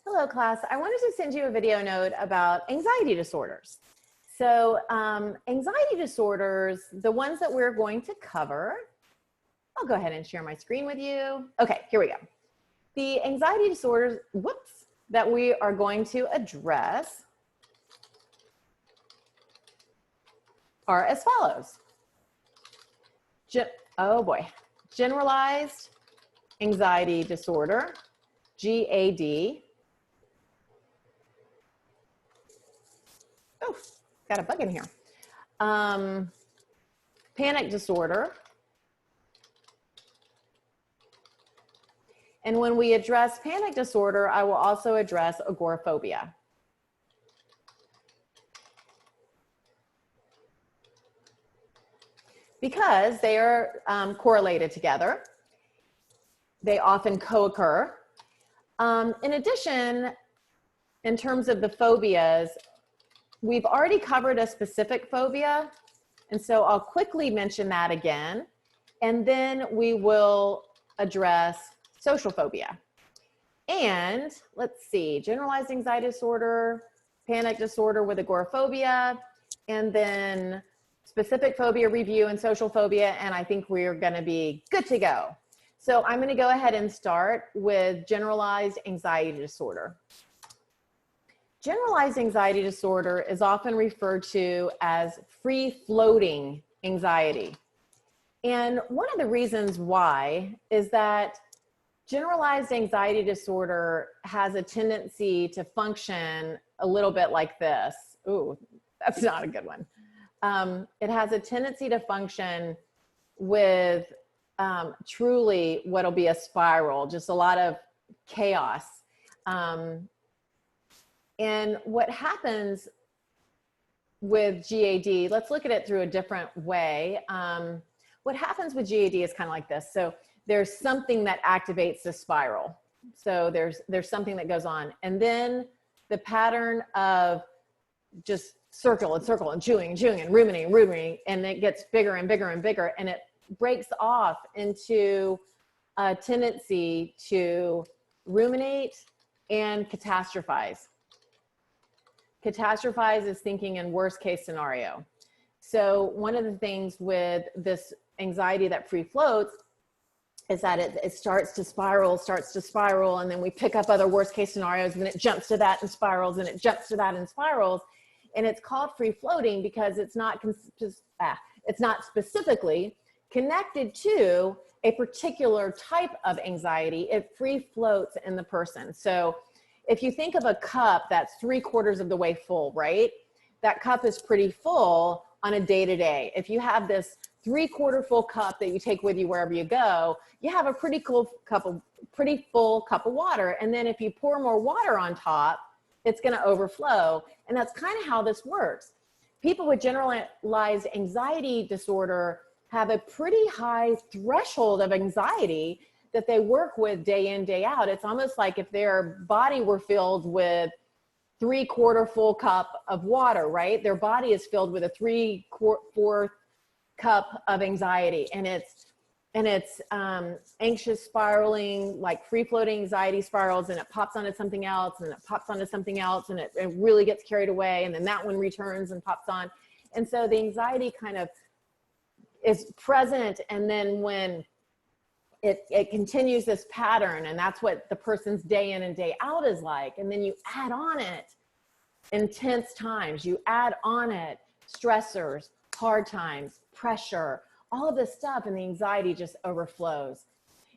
Hello, class. I wanted to send you a video note about anxiety disorders. So anxiety disorders, the ones that we're going to cover, I'll go ahead and share my screen with you. Okay, here we go. The anxiety disorders, that we are going to address are as follows. Generalized anxiety disorder, GAD. Oh, got a bug in here. Panic disorder. And when we address panic disorder, I will also address agoraphobia. Because they are correlated together. They often co-occur. In addition, in terms of the phobias, we've already covered a specific phobia, and so I'll quickly mention that again, and then we will address social phobia. And let's see, generalized anxiety disorder, panic disorder with agoraphobia, and then specific phobia review and social phobia, and I think we're gonna be good to go. So I'm gonna go ahead and start with generalized anxiety disorder. Generalized anxiety disorder is often referred to as free-floating anxiety. And one of the reasons why is that generalized anxiety disorder has a tendency to function a little bit like this. Ooh, that's not a good one. It has a tendency to function with truly what'll be a spiral, just a lot of chaos. And what happens with GAD, let's look at it through a different way. What happens with GAD is kind of like this. So there's something that activates the spiral. So there's something that goes on. And then the pattern of just circle and circle and chewing and ruminating, and it gets bigger and bigger and bigger, and it breaks off into a tendency to ruminate and catastrophize. Catastrophize is thinking in worst case scenario. So one of the things with this anxiety that free floats is that it starts to spiral, and then we pick up other worst case scenarios, and then it jumps to that and spirals, and it jumps to that and spirals. And it's called free floating because it's not specifically connected to a particular type of anxiety. It free floats in the person. So if you think of a cup that's 3/4 of the way full, right? That cup is pretty full on a day-to-day. If you have this 3/4 full cup that you take with you wherever you go, you have a pretty full cup of water. And then if you pour more water on top, it's going to overflow. And that's kind of how this works. People with generalized anxiety disorder have a pretty high threshold of anxiety that they work with day in, day out. It's almost like if their body were filled with 3/4 full cup of water, right? Their body is filled with a 3/4 cup of anxiety, and it's anxious spiraling, like free-floating anxiety spirals, and it pops onto something else, and it pops onto something else, and it really gets carried away, and then that one returns and pops on. And so the anxiety kind of is present, and then when it continues this pattern, and that's what the person's day in and day out is like, and then you add on it intense times, you add on it stressors, hard times, pressure, all of this stuff, and the anxiety just overflows.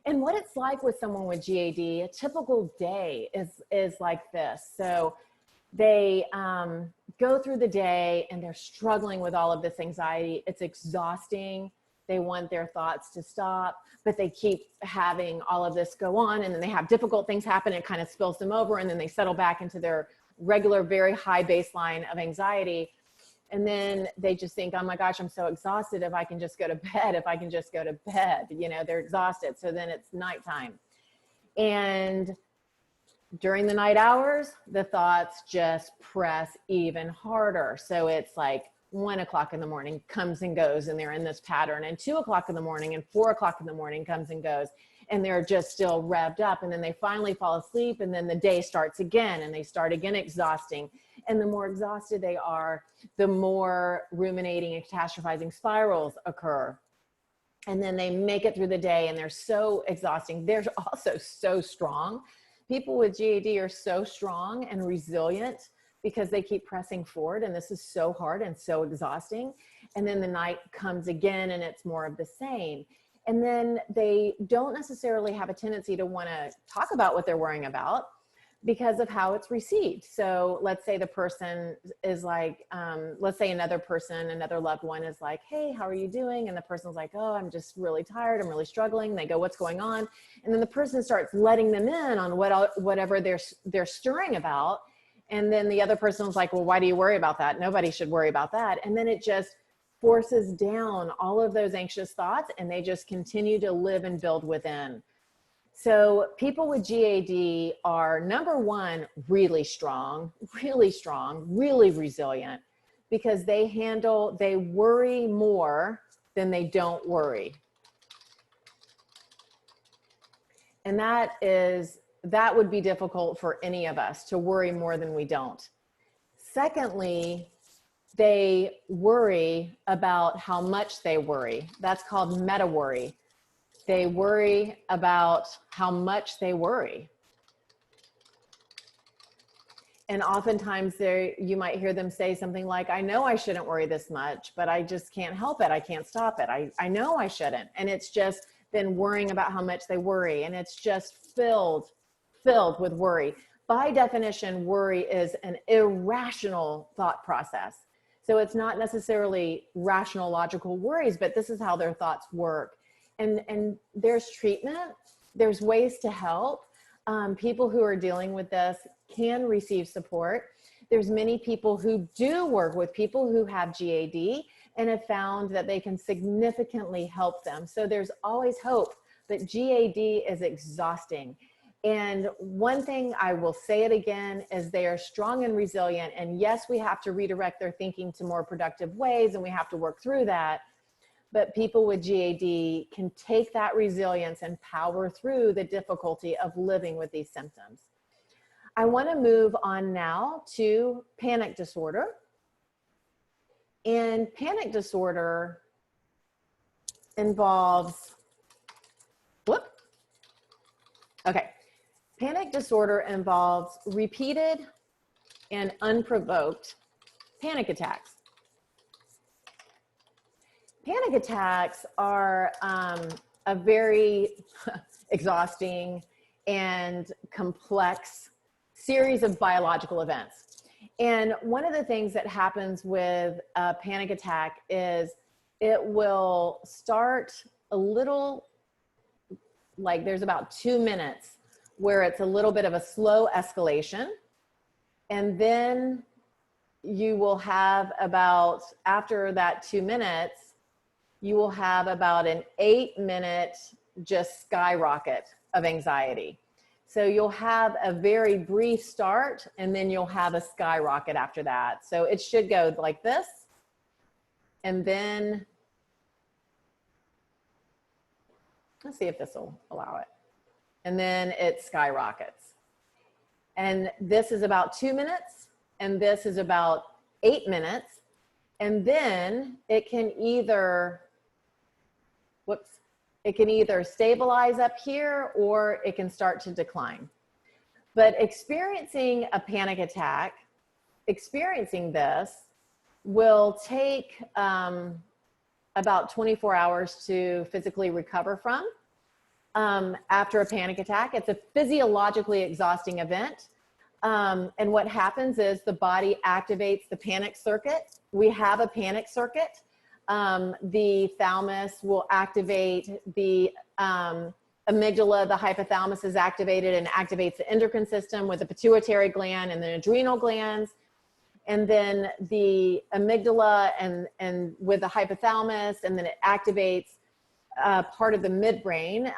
And what it's like with someone with GAD, a typical day is like this. So they go through the day and they're struggling with all of this anxiety. It's exhausting. They want their thoughts to stop, but they keep having all of this go on, and then they have difficult things happen. It kind of spills them over, and then they settle back into their regular, very high baseline of anxiety. And then they just think, oh my gosh, I'm so exhausted. If I can just go to bed, if I can just go to bed, you know, they're exhausted. So then it's nighttime. And during the night hours, the thoughts just press even harder. So it's like 1 o'clock in the morning comes and goes, and they're in this pattern, and 2 o'clock in the morning and 4 o'clock in the morning comes and goes. and they're just still revved up, and then they finally fall asleep, and then the day starts again, and they start again exhausting. And the more exhausted they are, the more ruminating and catastrophizing spirals occur. And then they make it through the day, and they're so exhausting. They're also so strong. People with GAD are so strong and resilient because they keep pressing forward, and this is so hard and so exhausting. And then the night comes again, and it's more of the same. And then they don't necessarily have a tendency to want to talk about what they're worrying about because of how it's received. So let's say the person is like, let's say another person, another loved one is like, hey, how are you doing? And the person's like, oh, I'm just really tired. I'm really struggling. They go, what's going on? And then the person starts letting them in on whatever they're stirring about. And then the other person was like, well, why do you worry about that? Nobody should worry about that. And then it just forces down all of those anxious thoughts, and they just continue to live and build within. So people with GAD are, number one, really strong, really resilient, because they worry more than they don't worry. And that would be difficult for any of us, to worry more than we don't. Secondly, they worry about how much they worry. That's called meta worry. They worry about how much they worry. And oftentimes you might hear them say something like, I know I shouldn't worry this much, but I just can't help it. I can't stop it. I know I shouldn't. And it's just been worrying about how much they worry. And it's just filled with worry. By definition, worry is an irrational thought process. So it's not necessarily rational, logical worries, but this is how their thoughts work. And there's treatment, there's ways to help. People who are dealing with this can receive support. There's many people who do work with people who have GAD and have found that they can significantly help them. So there's always hope, but GAD is exhausting. And one thing, I will say it again, is they are strong and resilient. And yes, we have to redirect their thinking to more productive ways, and we have to work through that. But people with GAD can take that resilience and power through the difficulty of living with these symptoms. I want to move on now to panic disorder. And panic disorder involves, Panic disorder involves repeated and unprovoked panic attacks. Panic attacks are a very exhausting and complex series of biological events. And one of the things that happens with a panic attack is it will start a little, like there's about 2 minutes where it's a little bit of a slow escalation. And then you will have about, after that 2 minutes, you will have about an 8-minute just skyrocket of anxiety. So you'll have a very brief start, and then you'll have a skyrocket after that. So it should go like this. And then, let's see if this will allow it. And then it skyrockets. And this is about 2 minutes, and this is about 8 minutes. And then it can either, it can either stabilize up here, or it can start to decline. But experiencing a panic attack, experiencing this will take about 24 hours to physically recover from. After a panic attack, it's a physiologically exhausting event. And what happens is the body activates the panic circuit. We have a panic circuit. The thalamus will activate the amygdala. The hypothalamus is activated and activates the endocrine system with the pituitary gland and the adrenal glands. And then the amygdala and with the hypothalamus, and then it activates part of the midbrain.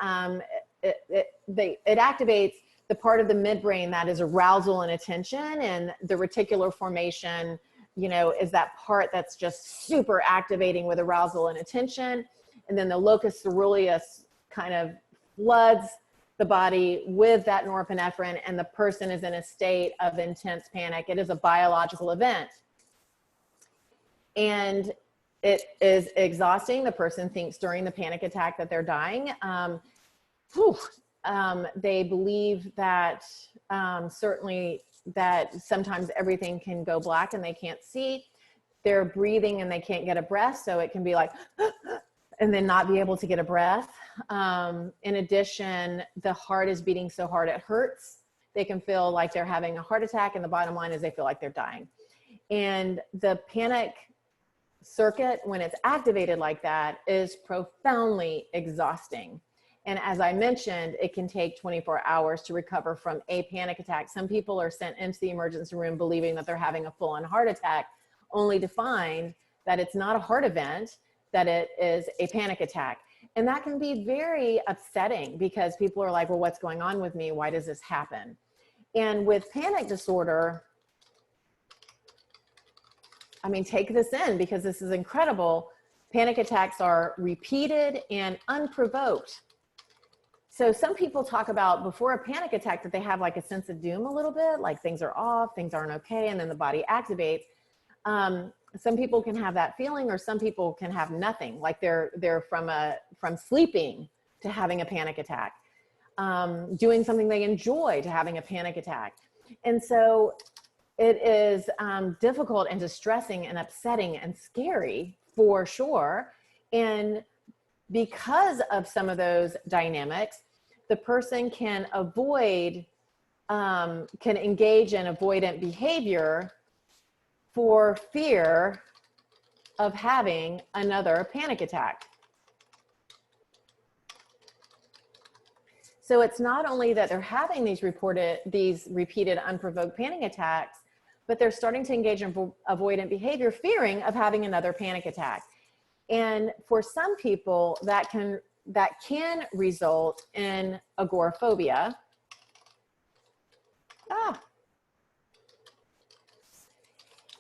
It activates the part of the midbrain that is arousal and attention, and the reticular formation, you know, is that part that's just super activating with arousal and attention. And then the locus coeruleus kind of floods the body with that norepinephrine, and the person is in a state of intense panic. It is a biological event. And it is exhausting. The person thinks during the panic attack that they're dying. They believe that certainly that sometimes everything can go black and they can't see. They're breathing and they can't get a breath. So it can be like, and then not be able to get a breath. In addition, the heart is beating so hard it hurts. They can feel like they're having a heart attack, and the bottom line is they feel like they're dying. And the panic circuit, when it's activated like that, is profoundly exhausting. And as I mentioned, it can take 24 hours to recover from a panic attack. Some people are sent into the emergency room believing that they're having a full-on heart attack, only to find that it's not a heart event, that it is a panic attack. And that can be very upsetting because people are like, well, what's going on with me? Why does this happen? And with panic disorder, I mean, take this in because this is incredible. Panic attacks are repeated and unprovoked. So some people talk about before a panic attack that they have like a sense of doom a little bit, like things are off, things aren't okay, and then the body activates. Some people can have that feeling, or some people can have nothing, like they're from sleeping to having a panic attack, doing something they enjoy to having a panic attack. And so it is difficult and distressing and upsetting and scary for sure. And because of some of those dynamics, the person can engage in avoidant behavior for fear of having another panic attack. So it's not only that they're having these repeated unprovoked panic attacks, but they're starting to engage in avoidant behavior, fearing of having another panic attack. And for some people, that can result in agoraphobia.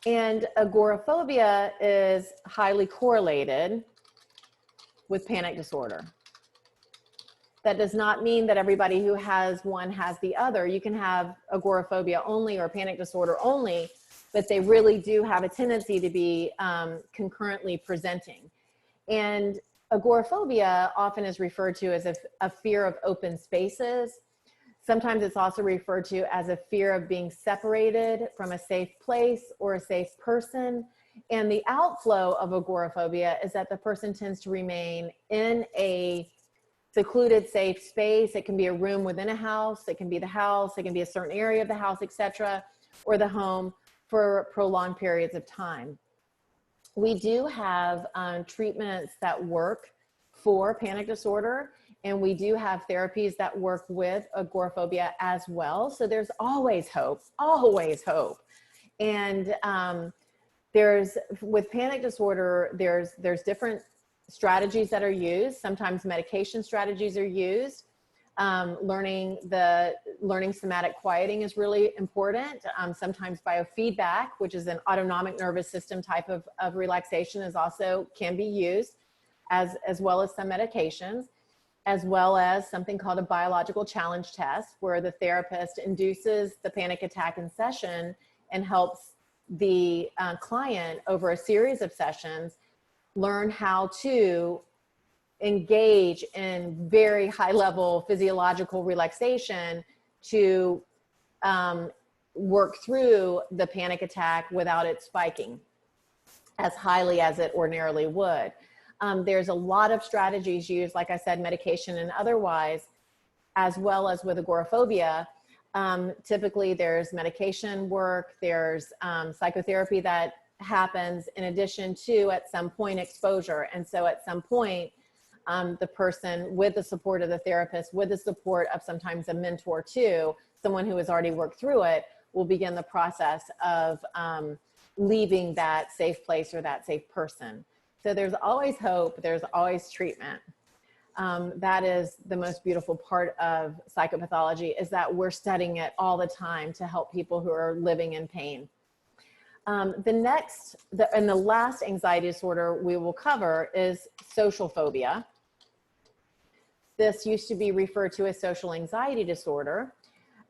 And agoraphobia is highly correlated with panic disorder. That does not mean that everybody who has one has the other. You can have agoraphobia only or panic disorder only, but they really do have a tendency to be concurrently presenting. And agoraphobia often is referred to as a fear of open spaces. Sometimes it's also referred to as a fear of being separated from a safe place or a safe person. And the outflow of agoraphobia is that the person tends to remain in a secluded, safe space. It can be a room within a house. It can be the house. It can be a certain area of the house, etc., or the home for prolonged periods of time. We do have treatments that work for panic disorder, and we do have therapies that work with agoraphobia as well. So there's always hope, always hope. And with panic disorder, there's different strategies that are used. Sometimes medication strategies are used. Learning somatic quieting is really important. Sometimes biofeedback, which is an autonomic nervous system type of relaxation, can be used, as well as some medications, as well as something called a biological challenge test, where the therapist induces the panic attack in session and helps the client over a series of sessions learn how to engage in very high level physiological relaxation to work through the panic attack without it spiking as highly as it ordinarily would. There's a lot of strategies used, like I said, medication and otherwise, as well as with agoraphobia. Typically there's medication work, there's psychotherapy that happens in addition to, at some point, exposure. And so at some point, the person, with the support of the therapist, with the support of sometimes a mentor too, someone who has already worked through it, will begin the process of leaving that safe place or that safe person. So there's always hope, there's always treatment. That is the most beautiful part of psychopathology, is that we're studying it all the time to help people who are living in pain. The last anxiety disorder we will cover is social phobia. This used to be referred to as social anxiety disorder.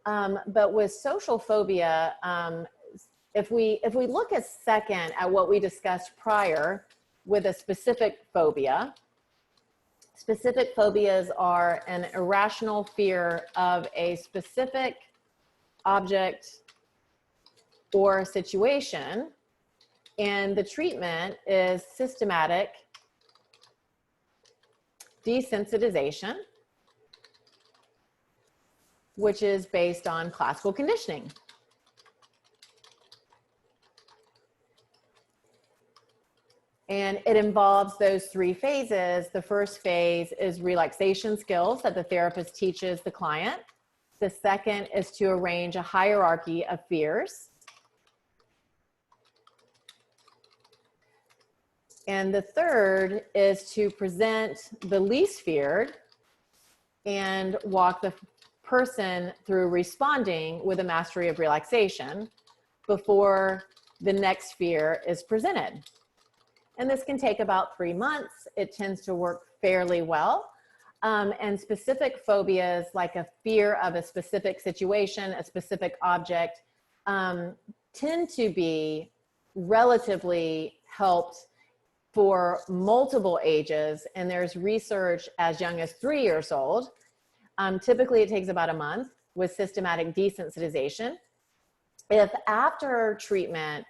But with social phobia, if we look a second at what we discussed prior with a specific phobia, specific phobias are an irrational fear of a specific object or situation, and the treatment is systematic desensitization, which is based on classical conditioning. And it involves those three phases. The first phase is relaxation skills that the therapist teaches the client. The second is to arrange a hierarchy of fears. And the third is to present the least feared and walk the person through responding with a mastery of relaxation before the next fear is presented. And this can take about 3 months. It tends to work fairly well. And specific phobias, like a fear of a specific situation, a specific object, tend to be relatively helped for multiple ages. And there's research as young as 3 years old. Typically it takes about a month with systematic desensitization. If after treatment,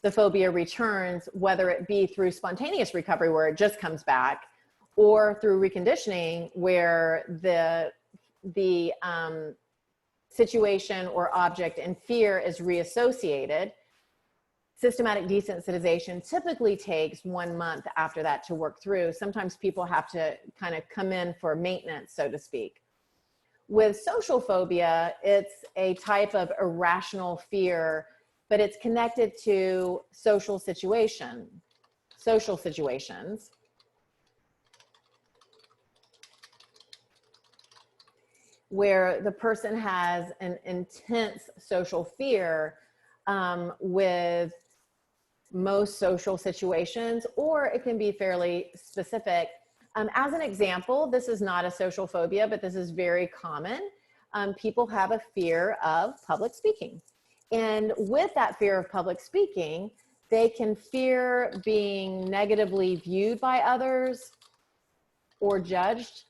the phobia returns, whether it be through spontaneous recovery where it just comes back, or through reconditioning where the situation or object in fear is reassociated, systematic desensitization typically takes 1 month after that to work through. Sometimes people have to kind of come in for maintenance, so to speak. With social phobia, it's a type of irrational fear, but it's connected to social situations, where the person has an intense social fear with most social situations, or it can be fairly specific. As an example, this is not a social phobia, but this is very common. People have a fear of public speaking. And with that fear of public speaking, they can fear being negatively viewed by others or judged.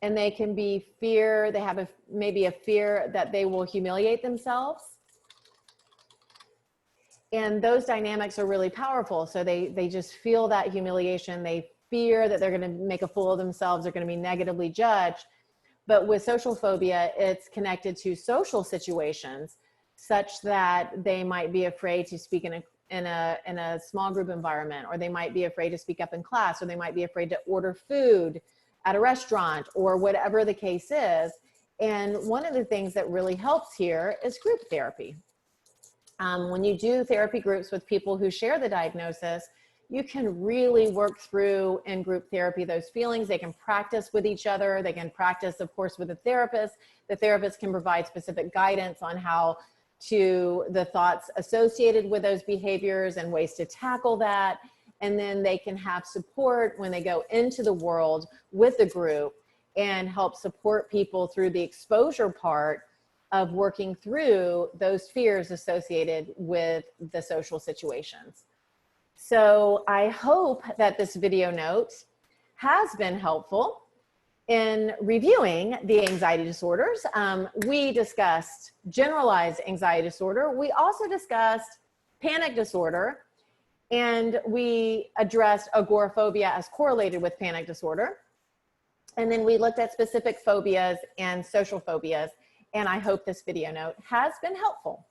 And they can be they have maybe a fear that they will humiliate themselves. And those dynamics are really powerful. So they just feel that humiliation. They fear that they're going to make a fool of themselves. They're going to be negatively judged. But with social phobia, it's connected to social situations such that they might be afraid to speak in a small group environment, or they might be afraid to speak up in class, or they might be afraid to order food at a restaurant, or whatever the case is. And one of the things that really helps here is group therapy. When you do therapy groups with people who share the diagnosis, you can really work through in group therapy those feelings. They can practice with each other. They can practice, of course, with the therapist. The therapist can provide specific guidance on how to the thoughts associated with those behaviors and ways to tackle that. And then they can have support when they go into the world with the group and help support people through the exposure part of working through those fears associated with the social situations. So I hope that this video note has been helpful in reviewing the anxiety disorders. We discussed generalized anxiety disorder. We also discussed panic disorder, and we addressed agoraphobia as correlated with panic disorder. And then we looked at specific phobias and social phobias. And I hope this video note has been helpful.